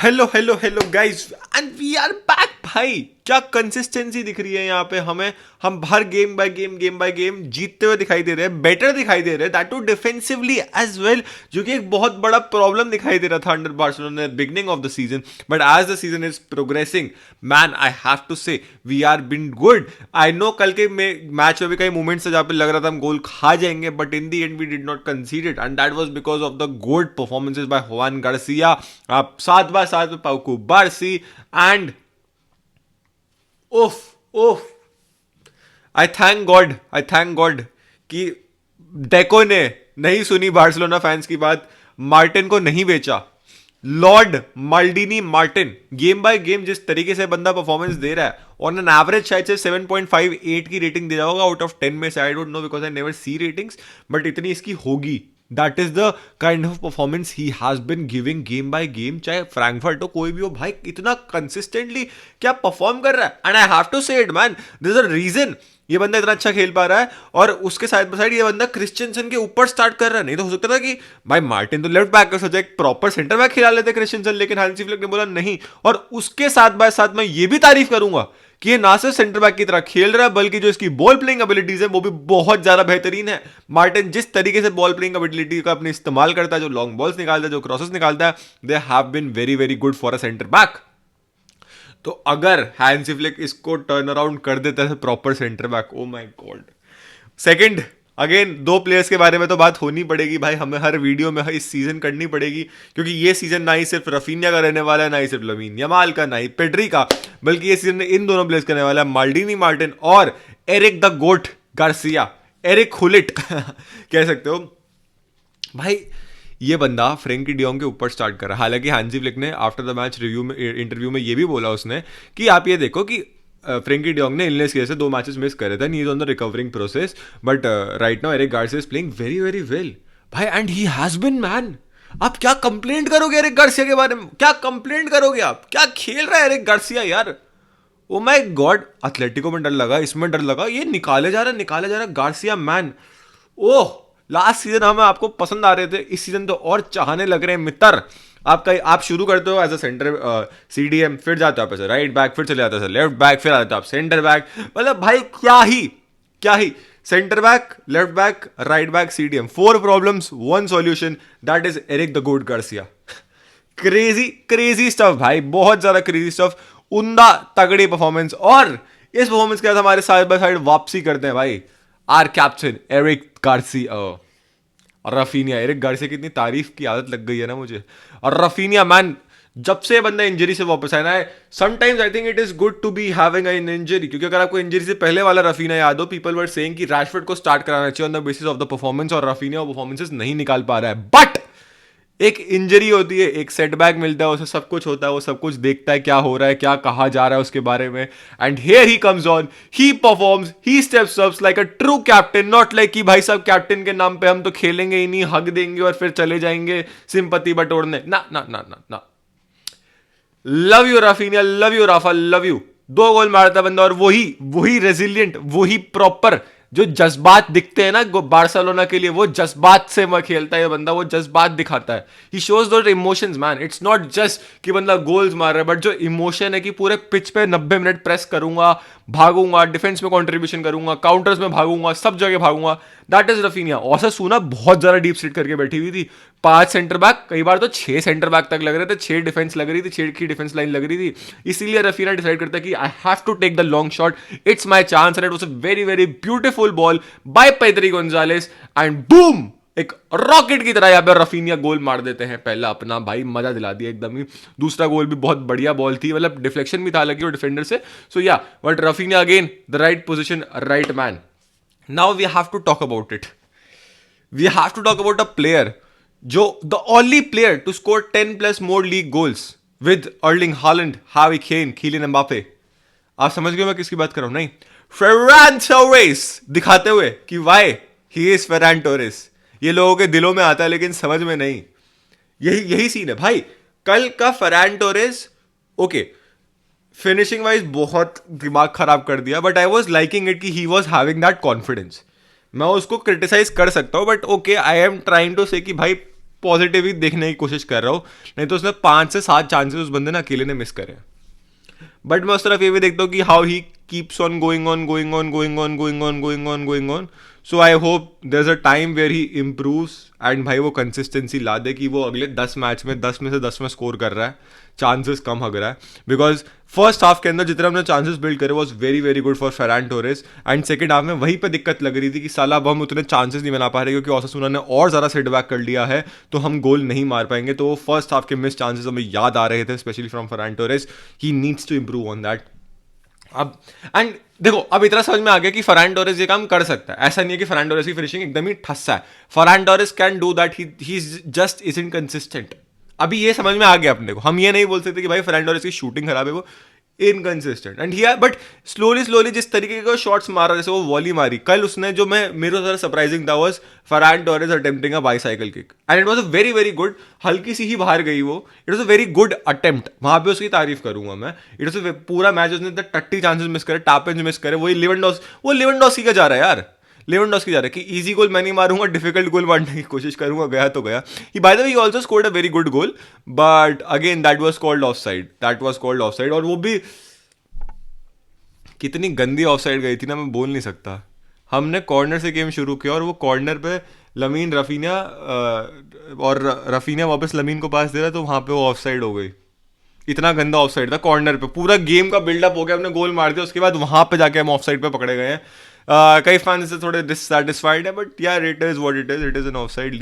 Hello hello hello guys and we are back भाई। क्या consistency दिख रही है यहाँ पे हमें। हम हर गेम बाय गेम जीतते हुए दिखाई दे रहे हैं, बेटर दिखाई दे रहे हैं, that too defensively as well, जो कि एक बहुत बड़ा प्रॉब्लम दिखाई दे रहा था under Barcelona beginning of the season. But as the season is progressing man, I have to say we are been good. I know कल के मैच में भी कई मोमेंट्स थे जहाँ पे लग रहा था हम गोल खा जाएंगे, but in the end we did not concede it and that was because of the good performances by Juan Garcia. आप साथ बाय साथ में पाउकू बार्सी एंड ओफ ओफ। आई थैंक गॉड कि डेको ने नहीं सुनी बार्सिलोना फैंस की बात, मार्टिन को नहीं बेचा। Lord Maldini Martin game by game जिस तरीके से बंदा परफॉर्मेंस दे रहा है, ऑन एन एवरेज शायद से 7.58 की रेटिंग दे रहा होगा आउट ऑफ 10 में से। I don't know because I never see ratings, but इतनी इसकी होगी। That is the kind of performance he has been giving game by game, चाहे फ्रैंकफर्ट हो कोई भी हो भाई, इतना कंसिस्टेंटली क्या परफॉर्म कर रहा है। And I have to say it man, this is a reason ये बंदा इतना अच्छा खेल पा रहा है। और उसके साइड बाय साइड ये बंदा क्रिश्चियनसन के ऊपर स्टार्ट कर रहा है। नहीं तो हो सकता था कि भाई मार्टिन तो लेफ्ट बैक कर सकता है, एक प्रॉपर सेंटर बैक खिला लेते क्रिश्चियनसन, लेकिन हांसी फ्लिक ने बोला नहीं। और उसके साथ बाय साथ मैं ये भी तारीफ करूंगा कि ये ना सिर्फ सेंटर बैक की तरह खेल रहा है, बल्कि जो इसकी बॉल प्लेइंग एबिलिटीज है वो भी बहुत ज्यादा बेहतरीन है। मार्टिन जिस तरीके से बॉल प्लेइंग एबिलिटी का अपने इस्तेमाल करता है, जो लॉन्ग बॉल्स निकालता है, जो क्रॉसेस निकालता है, they have been very very good for a centre back. तो अगर हैंसी फ्लिक इसको टर्न अराउंड कर देता है proper centre back, oh my god. Second, again दो प्लेयर्स के बारे में तो बात होनी पड़ेगी भाई, हमें हर वीडियो में इस सीजन करनी पड़ेगी, क्योंकि ये सीजन ना ही सिर्फ रफीनिया का रहने वाला है, ना ही सिर्फ लमीन यमाल का, ना ही पेड्री का, बल्कि ये सीजन इन दोनों प्लेयर्स करने वाला है, माल्डिनी मार्टिन और Eric the goat Garcia, Eric Gullit कह सकते हो भाई। ये बंदा फ्रेंकी डियोंग के ऊपर स्टार्ट कर रहा है। हालांकि हांसी फ्लिक ने आफ्टर द मैच रिव्यू में, इंटरव्यू में ये भी बोला उसने कि आप ये देखो कि फ्रेंकी डियोंग ने इलनेस की वजह से 2 मैचेस मिस करे थे, he is on the recovering process, but right now Eric Garcia is playing very very well भाई, and he has been man. आप क्या कंप्लेंट करोगे एरिक गार्सिया के बारे में, क्या कंप्लेंट करोगे आप, क्या खेल रहा है एरिक गार्सिया यार। ओ माय गॉड, एथलेटिको में डर लगा, इसमें डर लगा, ये निकाले जा रहा गार्सिया मैन। ओह, लास्ट सीजन हमें आपको पसंद आ रहे थे, इस सीजन तो और चाहने लग रहे हैं मित्र। आप शुरू करते हो एज अ सेंटर सीडीएम, फिर जाते हो आप ऐसे राइट बैक, फिर चले जाते हो लेफ्ट बैक, फिर आते हो आप सेंटर बैक। मतलब भाई क्या ही centre back, left back, right back, CDM, 4 problems 1 solution, that is Eric the goat Garcia. Crazy stuff भाई, बहुत ज्यादा क्रेजी स्टफ, उम्दा तगड़ी परफॉर्मेंस। और इस परफॉर्मेंस के बाद हमारे साइड बाय साइड वापसी करते हैं भाई आर कैप्टन एरिक गार्सिया और रफीनिया। एरिक गार्सिया की इतनी तारीफ की आदत लग गई है ना मुझे। और रफीनिया मैन, जब से बंदा इंजरी से वापस आया है, sometimes I think it is good to be having an injury, क्योंकि अगर आपको इंजरी से पहले वाला रफीनिया याद हो, पीपल वर सेइंग कि रैशफोर्ड को स्टार्ट कराना चाहिए on the basis of the performance, और रफीनिया परफॉर्मेंसेस नहीं निकाल पा रहा है। बट एक इंजरी होती है, एक सेटबैक मिलता है, उसे सब कुछ होता है, वो सब कुछ देखता है क्या हो रहा है, क्या कहा जा रहा है उसके बारे में, and here he comes on, he performs, he steps up like a true captain, not like कि भाई साहब कैप्टन के नाम पे हम तो खेलेंगे ही नहीं, हक देंगे और फिर चले जाएंगे सिंपैथी बटोरने। ना ना ना ना ना, love you Raphinha, love you Rafa, love you. 2 goal मारता बंदा, और वही रेजिलियंट, वही प्रॉपर जो जज्बात दिखते हैं ना बार्सिलोना के लिए, वो जज्बात से मैं खेलता है ये बंदा, वो जज्बात दिखाता है। He shows those emotions man, it's not just कि बंदा गोल्स मार रहा है, बट जो इमोशन है कि पूरे पिच पे 90 मिनट प्रेस करूंगा, भागूंगा, डिफेंस में कंट्रीब्यूशन करूंगा, काउंटर्स में भागूंगा, सब जगह भागूंगा, दैट इज रफीनिया। ओसासुना बहुत ज्यादा डीप सीट करके बैठी हुई थी, 5 सेंटर बैक, कई बार तो 6 सेंटर बैक तक लग रहे थे, 6 डिफेंस लग रही थी, 6 की डिफेंस लाइन लग रही थी। इसीलिए रफीना डिसाइड करता है कि I have to take the long shot, it's my chance, and it was a very very beautiful ball by Pedri Gonzalez, and boom, एक रॉकेट की तरह यहाँ पे रफीनिया गोल मार देते हैं पहला अपना। भाई मजा दिला दिया एकदम ही। दूसरा गोल भी बहुत बढ़िया बॉल थी, मतलब डिफ्लेक्शन भी था लगी और डिफेंडर से, so yeah, but Raphinha again the right position, right man. Now we have to talk about it, we have to talk about a player, जो the only player to score 10+ more league goals with Erling Haaland, Harry Kane, Kylian Mbappe. आप समझ गए मैं किसकी बात कर रहा हूं? नहीं, फेरान टोरेस, दिखाते हुए कि why he is Ferran Torres. ये लोगों के दिलों में आता है लेकिन समझ में नहीं। यही सीन है भाई। कल का Ferran Torres, okay, finishing wise बहुत दिमाग खराब कर दिया, but I was liking it कि he was having that confidence. मैं उसको क्रिटिसाइज कर सकता हूं, but okay, I am trying to say कि भाई पॉजिटिव ही देखने की कोशिश कर रहा हूँ, नहीं तो उसने 5 से 7 चांसेस उस बंदे ने अकेले ने मिस करे। बट मैं उस तरफ ये भी देखता हूँ कि how he keeps on going on going on going on going on going on going on. So I hope there is a time where he improves and भाई वो कंसिस्टेंसी ला दे कि वो अगले 10 मैच में 10 में से 10 में स्कोर कर रहा है, चांसेस कम हग रहा है। बिकॉज फर्स्ट हाफ के अंदर जितना हमने चांसेस बिल्ड करे was very very good for Ferran Torres, and second half में वहीं पे दिक्कत लग रही थी कि साला अब हम उतने चांसेस नहीं बना पा रहे क्योंकि ओसासुना ने और ज़्यादा सेटबैक कर लिया है, तो हम गोल नहीं मार पाएंगे। तो वो फर्स्ट हाफ के मिस चांसेस हमें याद आ रहे थे, specially from Ferran Torres. He needs to improve on that. अब एंड देखो, अब इतना समझ में आ गया कि फरहान टोरेस ये काम कर सकता है। ऐसा नहीं है कि फरहान टोरेस की फिनिशिंग एकदम ही ठस्सा है। Farhan Torres can do that, he just is inconsistent. अभी ये समझ में आ गया अपने को। हम ये नहीं बोल सकते कि भाई फरहान टोरेस की शूटिंग खराब है, वो inconsistent and here, but slowly slowly जिस तरीके के शॉट्स मारा, जैसे वो वॉली मारी कल उसने, जो मैं मेरे को सरप्राइजिंग था was Farhan Torres attempting a bicycle kick and it was a very very good. हल्की सी ही बाहर गई वो, it was a very good attempt, वहां पे उसकी तारीफ करूंगा मैं। इट वाज पूरा मैच उसने 30 चांसेस मिस करे, टैप मिस करे, वही लिवेंडोस्की का जा रहा है यार। लेवेंडोस्की जा रहा है कि इजी गोल मैं नहीं मारूंगा, डिफिकल्ट गोल मारने की कोशिश करूंगा, गया तो गया। He by the way he also scored a very good goal, but again that was called offside, that was called offside. और वो भी कितनी गंदी ऑफसाइड गई थी ना, मैं बोल नहीं सकता। हमने कॉर्नर से गेम शुरू किया और वो कॉर्नर पे लमीन रफीनिया और रफीनिया वापस लमीन को पास दे रहा, तो वहां पे वो ऑफसाइड हो गई। इतना गंदा ऑफसाइड था कॉर्नर पे, पूरा गेम का बिल्डअप हो गया, हमने गोल मार दिया, उसके बाद वहां पे जाके हम ऑफसाइड पे पकड़े गए हैं। कई फैंस से थोड़े डिससेटिस्फाइड है, बट यार it is what it is, it is an offside.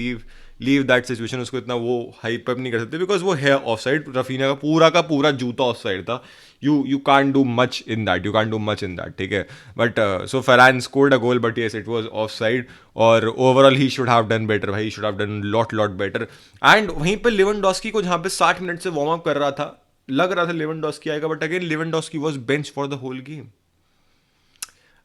Leave that situation, उसको इतना वो हाइप अप नहीं कर सकते बिकॉज वो है ऑफसाइड। रफीना का पूरा जूता ऑफसाइड था। You can't do much in that, you can't do much in that, ठीक है। But so Farhan scored a goal, but yes it was offside. और overall he should have done better भाई, he should have done lot better. And वहीं पे Lewandowski को जहां पे 60 minute से वार्म अप कर रहा था, लग रहा था लेवेंडोस्की आएगा, but again Lewandowski was bench for the whole game.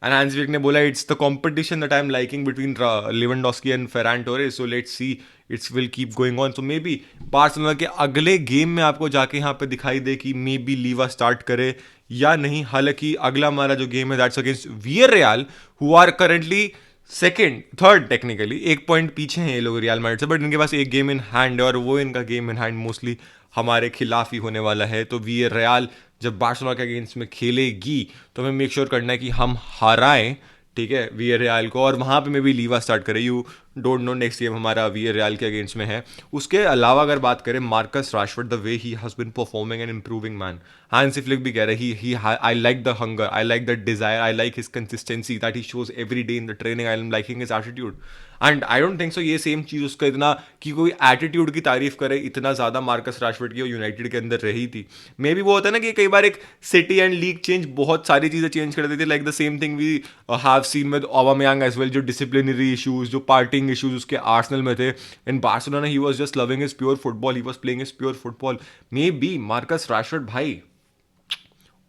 And Hans Vik ने बोला it's the competition that I'm liking between Lewandowski and Ferran Torres, so let's see, it will keep going on. So maybe Barcelona के अगले game में आपको जाके यहाँ पे दिखाई दे कि मे बी लीवा स्टार्ट करे या नहीं। हालांकि अगला हमारा जो गेम है that's against Villarreal, who are currently third technically, 1 point पीछे हैं ये लोग रियल मैड्रिड से, बट इनके पास एक गेम इन हैंड है और वो इनका गेम इन हैंड मोस्टली हमारे खिलाफ ही होने वाला है। तो वियररेल जब बार्सिलोना के अगेंस्ट में खेलेगी तो हमें मेक श्योर करना है कि हम हराएं, ठीक है, वियररेल को, और वहाँ पे मैं भी लीवा स्टार्ट करें। You don't know next game हमारा वियररेल के अगेंस्ट में है। उसके अलावा अगर बात करें Marcus Rashford, the way he has been performing and improving man, Hansi Flick भी कह रहे ही I like the hunger, I like the desire, I like his consistency that he shows every day in the training, I am liking his attitude. And I don't think so ये same चीज़ उसका इतना कि कोई attitude की तारीफ करे इतना ज़्यादा मार्कस राशफोर्ड की और यूनाइटेड के अंदर रही थी। मे बी वो होता है ना कि कई बार एक सिटी एंड लीग चेंज बहुत सारी चीज़ें चेंज कर देती है, like the same thing we have seen with Aubameyang as well, जो डिसिप्लिनरी इशूज, जो पार्टिंग इशूज उसके आर्सेनल में थे। In Barcelona he was just loving his pure football, he was playing his pure football. Maybe Marcus Rashford भाई,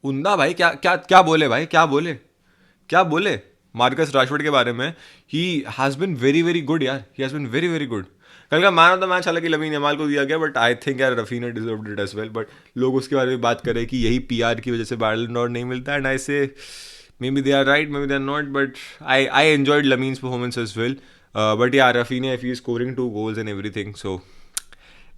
उन्दा भाई, क्या क्या क्या बोले भाई, क्या बोले मार्कस राशफोर्ड के बारे में। He has been very very good यार, he has been very very good. कल का मैन ऑफ द मैच हालांकि लमीन यमाल को दिया गया, बट आई थिंक यार Raphinha deserved it as well. बट लोग उसके बारे में बात करें कि यही पीआर की वजह से बैलन डॉर नहीं मिलता, and I say maybe they are right, maybe they are not, but I enjoyed Lamine's performance as well. But यार Raphinha if he scoring 2 goals and everything, so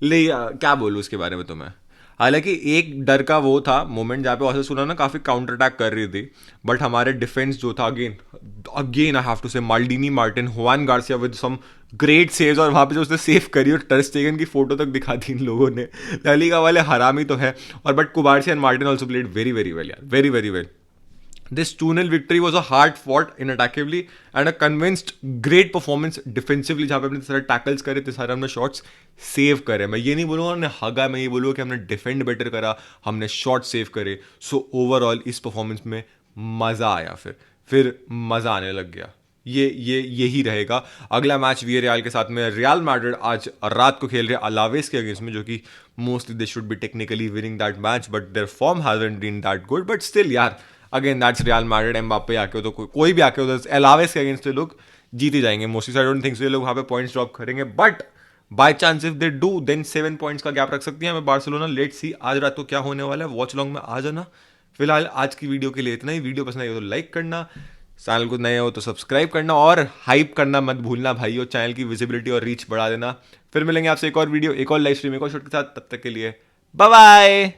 क्या बोलूँ उसके बारे में तो मैं। हालांकि एक डर का वो था मोमेंट जहाँ पे ओसासुना ना काफ़ी काउंटर अटैक कर रही थी, बट हमारे डिफेंस जो था again I have to say Maldini Martin, Juan Garcia with some great saves, और वहाँ पे जो उसने सेव करी और टर स्टेगन की फोटो तक दिखा दी इन लोगों ने। ला लीगा वाले हरामी तो है, और but Cubarsi and Martin also played very very well यार, very very well. This 2-0 victory was a hard fought in attackively and a convinced great performance defensively, जहाँ पे हमने सारे टैकल्स करे थे, सारे हमने शॉट्स सेव करे। मैं ये नहीं बोलूँगा हमने हगा, मैं ये बोलूँगा कि हमने डिफेंड बेटर करा, हमने शॉट सेव करे। सो ओवरऑल इस परफॉर्मेंस में मज़ा आया, फिर मज़ा आने लग गया। यही रहेगा। अगला मैच वियररेल के साथ में, रियल मैड्रिड आज रात को खेल रहे अलावेस के अगेंस्ट में, जो कि mostly they should be technically winning that match, but their form hasn't been that good, but still यार again that's Real Madrid. Mbappe आके हो तो कोई भी आके हो तो अलावेस के अगेंस्ट लोग जीत ही जाएंगे mostly. I don't think so ये लोग वहाँ पे पॉइंट्स ड्रॉप करेंगे, but by chance if they do then 7 points का गैप रख सकती है हमें बार्सिलोना। लेट्स सी आज रात को क्या होने वाला है, वॉच लॉन्ग में आ जाना। फिलहाल आज की वीडियो के लिए इतना ही। वीडियो पसंद आई हो तो लाइक करना, चैनल को नए हो तो सब्सक्राइब करना और हाइप करना मत भूलना भाइयों, चैनल की विजिबिलिटी और रीच बढ़ा देना। फिर मिलेंगे आपसे एक और वीडियो, एक और लाइव स्ट्रीम, एक और शूट के साथ। तब तक के लिए बाय बाय।